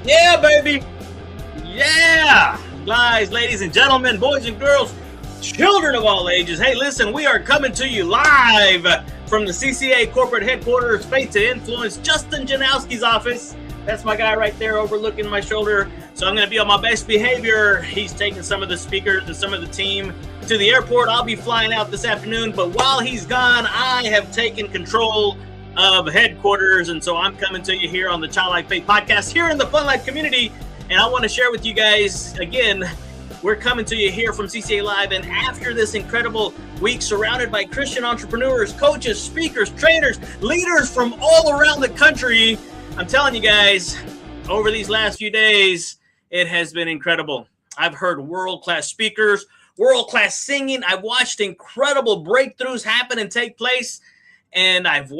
Yeah, baby. Yeah. Guys, ladies and gentlemen, boys and girls, children of all ages. Hey, listen, we are coming to you live from the CCA corporate headquarters, Faith to Influence, Justin Janowski's office. That's my guy right there overlooking my shoulder. So I'm going to be on my best behavior. He's taking some of the speakers and some of the team to the airport. I'll be flying out this afternoon. But while he's gone, I have taken control of headquarters. And so I'm coming to you here on the Childlike Faith podcast here in the Fun Life community. And I want to share with you guys, again, we're coming to you here from CCA Live. And after this incredible week surrounded by Christian entrepreneurs, coaches, speakers, trainers, leaders from all around the country, I'm telling you guys, over these last few days, it has been incredible. I've heard world-class speakers, world-class singing. I've watched incredible breakthroughs happen and take place. And I've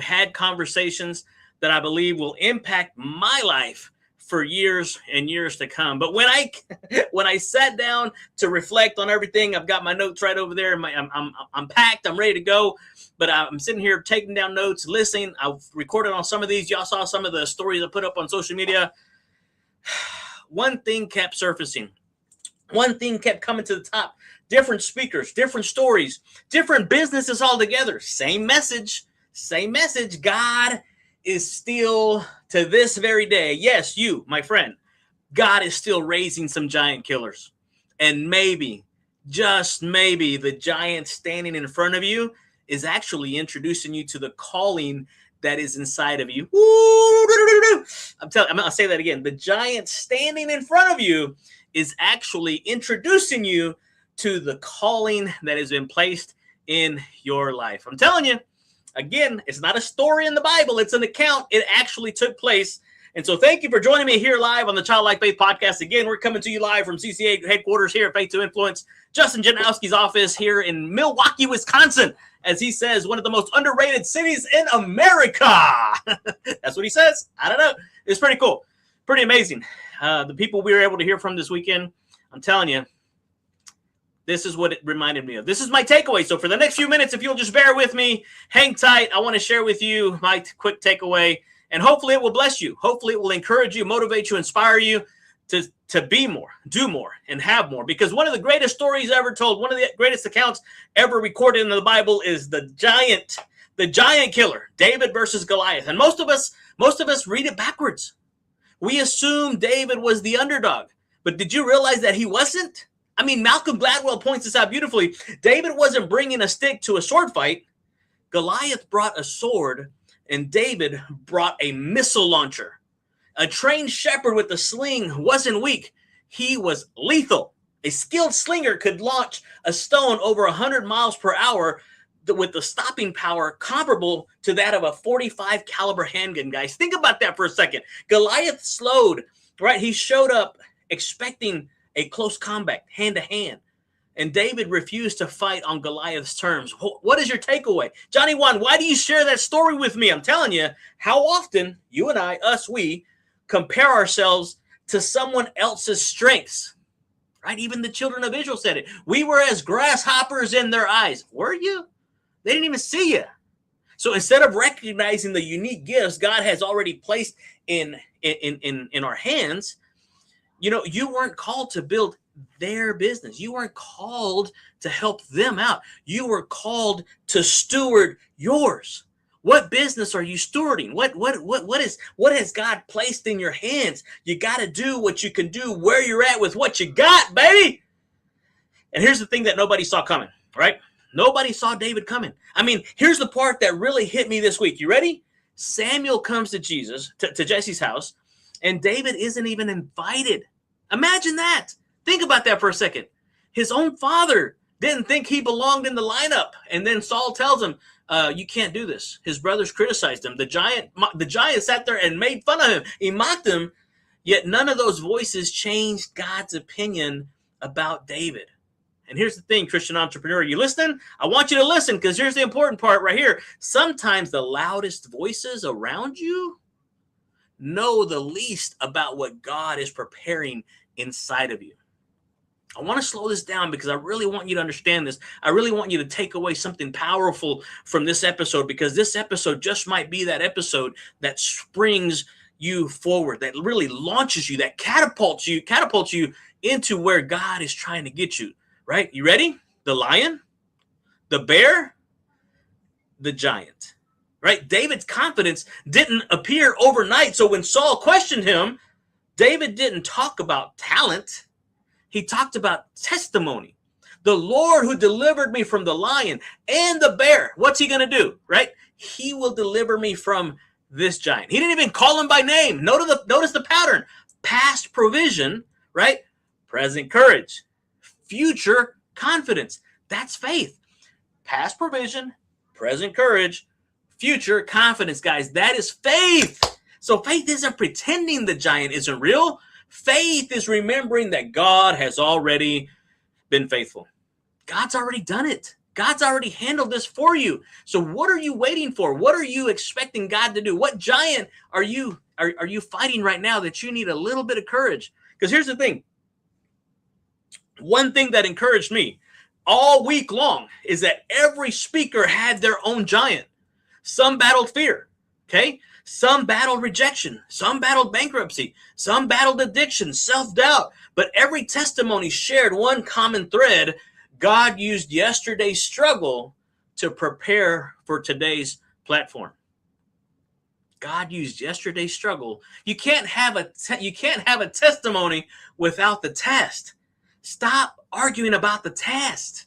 had conversations that I believe will impact my life for years and years to come. But when I sat down to reflect on everything, I've got my notes right over there. I'm packed. I'm ready to go. But I'm sitting here taking down notes, listening. I've recorded on some of these. Y'all saw some of the stories I put up on social media. One thing kept surfacing. One thing kept coming to the top. Different speakers, different stories, different businesses altogether. Same message. God is still, to this very day, yes, you, my friend, God is still raising some giant killers. And maybe, just maybe, the giant standing in front of you is actually introducing you to the calling that is inside of you. I'm going to say that again. The giant standing in front of you is actually introducing you to the calling that has been placed in your life. I'm telling you, again, it's not a story in the Bible. It's an account. It actually took place. And so thank you for joining me here live on the Childlike Faith podcast. Again, we're coming to you live from CCA headquarters here at Faith to Influence, Justin Janowski's office here in Milwaukee, Wisconsin. As he says, one of the most underrated cities in America. That's what he says. I don't know. It's pretty cool. Pretty amazing. The people we were able to hear from this weekend, I'm telling you, this is what it reminded me of. This is my takeaway. So for the next few minutes, if you'll just bear with me, hang tight. I want to share with you my quick takeaway. And hopefully it will bless you. Hopefully it will encourage you, motivate you, inspire you to be more, do more, and have more. Because one of the greatest stories ever told, one of the greatest accounts ever recorded in the Bible is the giant killer, David versus Goliath. And most of us read it backwards. We assume David was the underdog. But did you realize that he wasn't? I mean, Malcolm Gladwell points this out beautifully. David wasn't bringing a stick to a sword fight. Goliath brought a sword, and David brought a missile launcher. A trained shepherd with a sling wasn't weak. He was lethal. A skilled slinger could launch a stone over 100 miles per hour with the stopping power comparable to that of a 45 caliber handgun, guys. Think about that for a second. Goliath slowed, right? He showed up expecting a close combat, hand to hand. And David refused to fight on Goliath's terms. What is your takeaway? Johnny Juan, why do you share that story with me? I'm telling you, how often you and I, we compare ourselves to someone else's strengths, right? Even the children of Israel said it. We were as grasshoppers in their eyes. Were you? They didn't even see you. So instead of recognizing the unique gifts God has already placed in our hands, you know, you weren't called to build their business. You weren't called to help them out. You were called to steward yours. What business are you stewarding? What has God placed in your hands? You got to do what you can do where you're at with what you got, baby. And here's the thing that nobody saw coming, right? Nobody saw David coming. I mean, here's the part that really hit me this week. You ready? Samuel comes to to Jesse's house, and David isn't even invited. Imagine that. Think about that for a second. His own father didn't think he belonged in the lineup. And then Saul tells him, you can't do this. His brothers criticized him. The giant sat there and made fun of him. He mocked him. Yet none of those voices changed God's opinion about David. And here's the thing, Christian entrepreneur, you listening? I want you to listen, because here's the important part right here. Sometimes the loudest voices around you know the least about what God is preparing inside of you. I want to slow this down because I really want you to understand this. I really want you to take away something powerful from this episode, because this episode just might be that episode that springs you forward, that really launches you, that catapults you into where God is trying to get you, right? You ready? The lion, the bear, the giant, right? David's confidence didn't appear overnight. So when Saul questioned him, David didn't talk about talent. He talked about testimony. The Lord who delivered me from the lion and the bear, what's he going to do, right? He will deliver me from this giant. He didn't even call him by name. Notice the pattern. Past provision, right? Present courage. Future confidence. That's faith. Past provision, present courage, future confidence, guys. That is faith. So faith isn't pretending the giant isn't real. Faith is remembering that God has already been faithful. God's already done it. God's already handled this for you. So what are you waiting for? What are you expecting God to do? What giant are you fighting right now that you need a little bit of courage? Because here's the thing. One thing that encouraged me all week long is that every speaker had their own giant. Some battled fear, okay? Some battled rejection. Some battled bankruptcy. Some battled addiction, self-doubt. But every testimony shared one common thread. God used yesterday's struggle to prepare for today's platform. God used yesterday's struggle. You can't have a testimony without the test. Stop arguing about the test.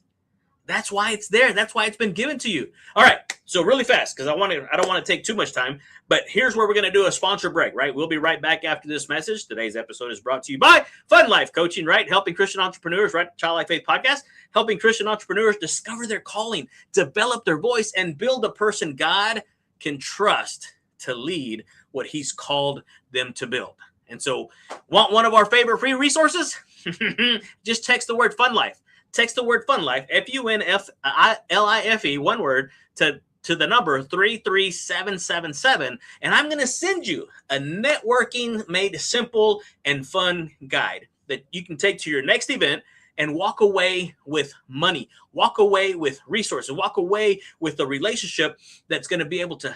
That's why it's there. That's why it's been given to you. All right. So really fast, because I don't want to take too much time, but here's where we're going to do a sponsor break, right? We'll be right back after this message. Today's episode is brought to you by Fun Life Coaching, right? Helping Christian entrepreneurs, right? Childlike Faith Podcast, helping Christian entrepreneurs discover their calling, develop their voice, and build a person God can trust to lead what he's called them to build. And so, want one of our favorite free resources? Just text the word Fun Life. Text the word Fun Life, FUNFLIFE, one word, to the number 33777, and I'm going to send you a networking made simple and fun guide that you can take to your next event and walk away with money, walk away with resources, walk away with a relationship that's going to be able to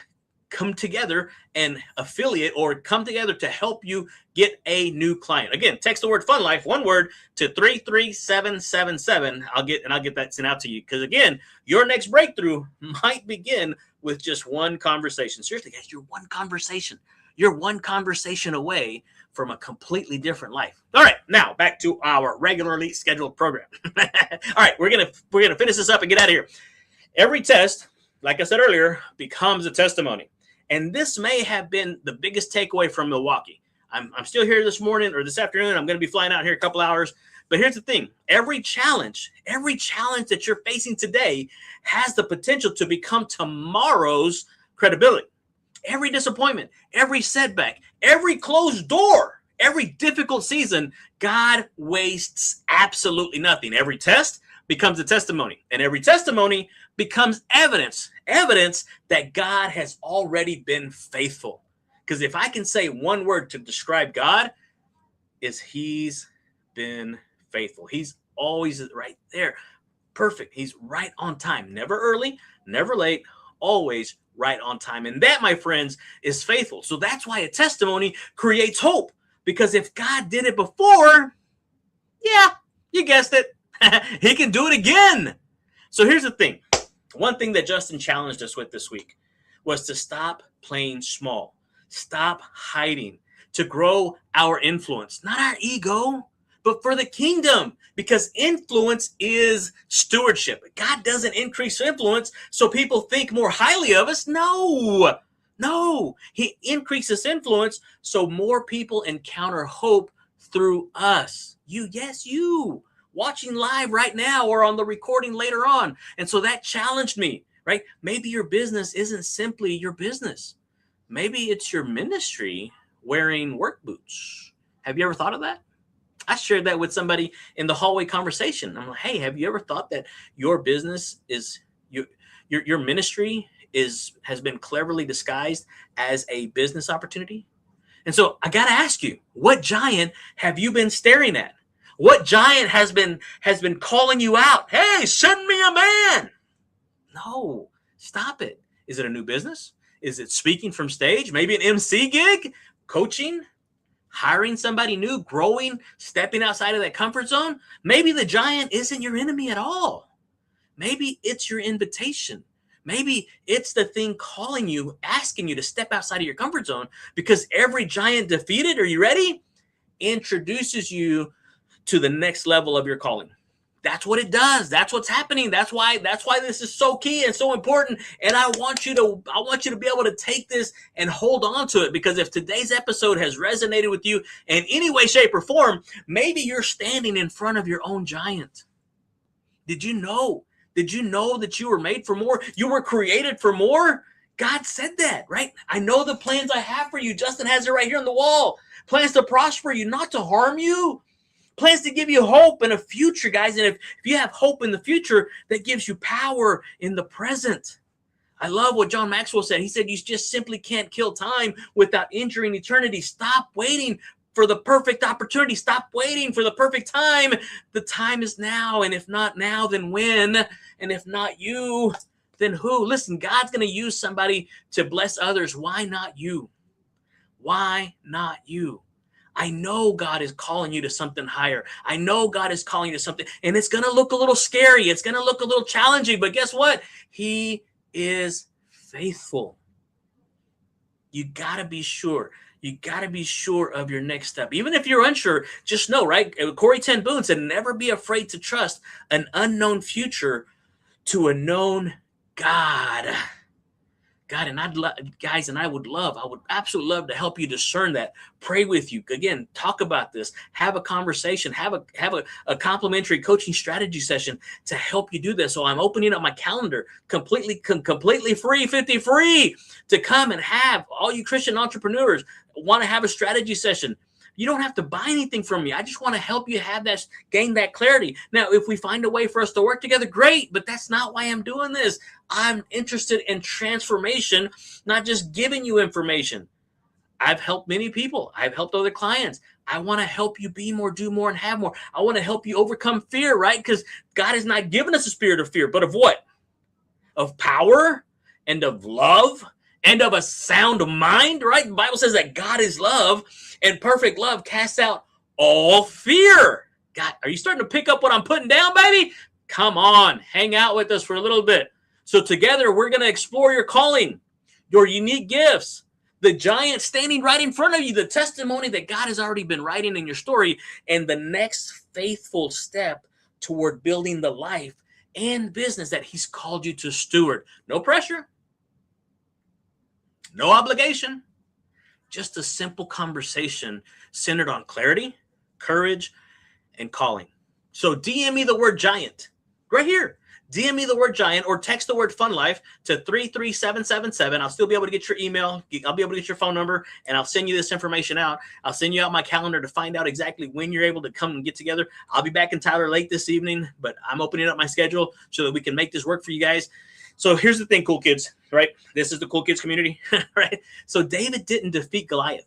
come together and affiliate or come together to help you get a new client. Again, text the word Fun Life, one word, to 33777. I'll get that sent out to you. Because again, your next breakthrough might begin with just one conversation. Seriously, guys, you're one conversation away from a completely different life. All right, now back to our regularly scheduled program. All right, we're gonna finish this up and get out of here. Every test, like I said earlier, becomes a testimony. And this may have been the biggest takeaway from Milwaukee. I'm still here this morning or this afternoon. I'm going to be flying out here a couple hours. But here's the thing. Every challenge that you're facing today has the potential to become tomorrow's credibility. Every disappointment, every setback, every closed door, every difficult season, God wastes absolutely nothing. Every test becomes a testimony, and every testimony becomes evidence that God has already been faithful. Because if I can say one word to describe God, is he's been faithful. He's always right there. Perfect. He's right on time. Never early, never late, always right on time. And that, my friends, is faithful. So that's why a testimony creates hope. Because if God did it before, yeah, you guessed it, he can do it again. So here's the thing. One thing that Justin challenged us with this week was to stop playing small, stop hiding, to grow our influence, not our ego, but for the kingdom, because influence is stewardship. God doesn't increase influence so people think more highly of us. No, he increases influence so more people encounter hope through us. You. Watching live right now or on the recording later on. And so that challenged me, right? Maybe your business isn't simply your business. Maybe it's your ministry wearing work boots. Have you ever thought of that? I shared that with somebody in the hallway conversation. I'm like, hey, have you ever thought that your business is your ministry has been cleverly disguised as a business opportunity? And so I got to ask you, what giant have you been staring at? What giant has been calling you out? Hey, send me a man. No, stop it. Is it a new business? Is it speaking from stage? Maybe an MC gig? Coaching, hiring somebody new, growing, stepping outside of that comfort zone. Maybe the giant isn't your enemy at all. Maybe it's your invitation. Maybe it's the thing calling you, asking you to step outside of your comfort zone, because every giant defeated, are you ready? Introduces you to the next level of your calling. That's what it does. That's what's happening. That's why this is so key and so important. And I want you to be able to take this and hold on to it, because if today's episode has resonated with you in any way, shape, or form, maybe you're standing in front of your own giant. Did you know? Did you know that you were made for more? You were created for more? God said that, right? I know the plans I have for you. Justin has it right here on the wall. Plans to prosper you, not to harm you. Plans to give you hope and a future, guys. And if you have hope in the future, that gives you power in the present. I love what John Maxwell said. He said, you just simply can't kill time without injuring eternity. Stop waiting for the perfect opportunity. Stop waiting for the perfect time. The time is now. And if not now, then when? And if not you, then who? Listen, God's going to use somebody to bless others. Why not you? Why not you? I know God is calling you to something higher. I know God is calling you to something, and it's going to look a little scary. It's going to look a little challenging, but guess what? He is faithful. You got to be sure. You got to be sure of your next step. Even if you're unsure, just know, right? Corrie ten Boom said, never be afraid to trust an unknown future to a known God. God, and I would absolutely love to help you discern that. Pray with you. Again, talk about this. Have a conversation. Have a complimentary coaching strategy session to help you do this. So I'm opening up my calendar completely free, 50 free, to come and have all you Christian entrepreneurs want to have a strategy session. You don't have to buy anything from me. I just want to help you gain that clarity. Now, if we find a way for us to work together, great, but that's not why I'm doing this. I'm interested in transformation, not just giving you information. I've helped many people. I've helped other clients. I want to help you be more, do more, and have more. I want to help you overcome fear, right? Because God has not given us a spirit of fear, but of what? Of power and of love and of a sound mind, right? The Bible says that God is love, and perfect love casts out all fear. God, are you starting to pick up what I'm putting down, baby? Come on, hang out with us for a little bit. So together, we're going to explore your calling, your unique gifts, the giant standing right in front of you, the testimony that God has already been writing in your story, and the next faithful step toward building the life and business that He's called you to steward. No pressure. No obligation, just a simple conversation centered on clarity, courage, and calling. So DM me the word giant right here. DM me the word giant or text the word fun life to 33777. I'll still be able to get your email. I'll be able to get your phone number, and I'll send you this information out. I'll send you out my calendar to find out exactly when you're able to come and get together. I'll be back in Tyler late this evening, but I'm opening up my schedule so that we can make this work for you guys. So here's the thing, cool kids, right? This is the cool kids community, right? So David didn't defeat Goliath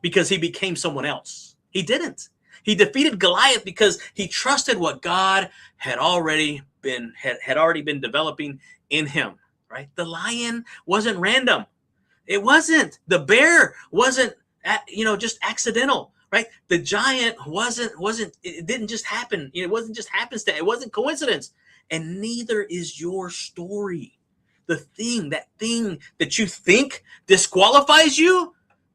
because he became someone else. He didn't. He defeated Goliath because he trusted what God had already been developing in him, right? The lion wasn't random. It wasn't. The bear wasn't, just accidental, right? The giant wasn't. It didn't just happen. It wasn't just happenstance. It wasn't coincidence. And neither is your story. That thing that you think disqualifies you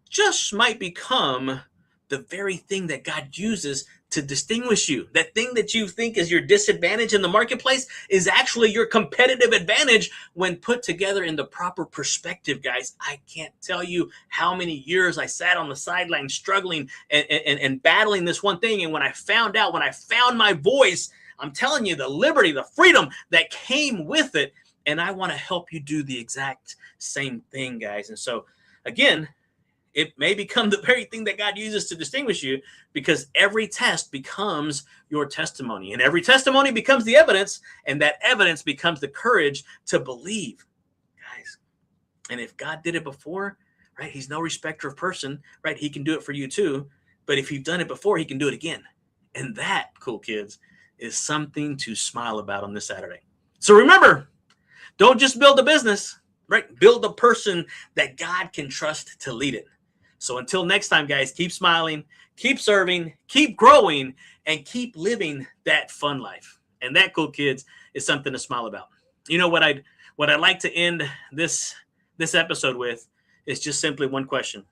just might become the very thing that God uses to distinguish you. That thing that you think is your disadvantage in the marketplace is actually your competitive advantage when put together in the proper perspective, guys. I can't tell you how many years I sat on the sideline struggling and battling this one thing. And when I found my voice, I'm telling you, the liberty, the freedom that came with it. And I want to help you do the exact same thing, guys. And so, again, it may become the very thing that God uses to distinguish you, because every test becomes your testimony. And every testimony becomes the evidence. And that evidence becomes the courage to believe, guys. And if God did it before, right, He's no respecter of person, right? He can do it for you too. But if you've done it before, He can do it again. And that, cool kids, is something to smile about on this Saturday. So remember, don't just build a business, right? Build a person that God can trust to lead it. So until next time, guys, keep smiling, keep serving, keep growing, and keep living that fun life. And that, cool kids, is something to smile about. You know what I'd like to end this episode with is just simply one question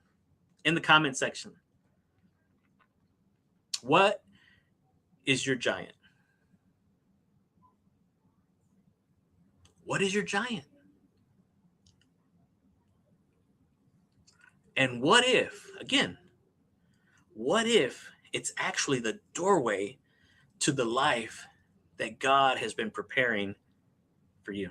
in the comment section. What is your giant? What is your giant? And what if it's actually the doorway to the life that God has been preparing for you?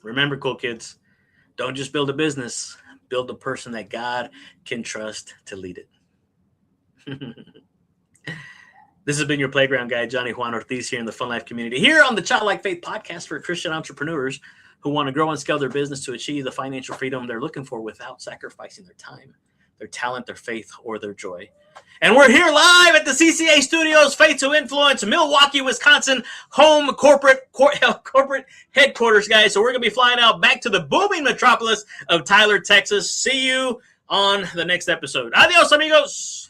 Remember, cool kids, don't just build a business, build a person that God can trust to lead it. This has been your playground guide, Johnny Juan Ortiz, here in the Fun Life community, here on the Childlike Faith podcast for Christian entrepreneurs who want to grow and scale their business to achieve the financial freedom they're looking for without sacrificing their time, their talent, their faith, or their joy. And we're here live at the CCA Studios, Faith to Influence, Milwaukee, Wisconsin, home corporate headquarters, guys. So we're going to be flying out back to the booming metropolis of Tyler, Texas. See you on the next episode. Adios, amigos.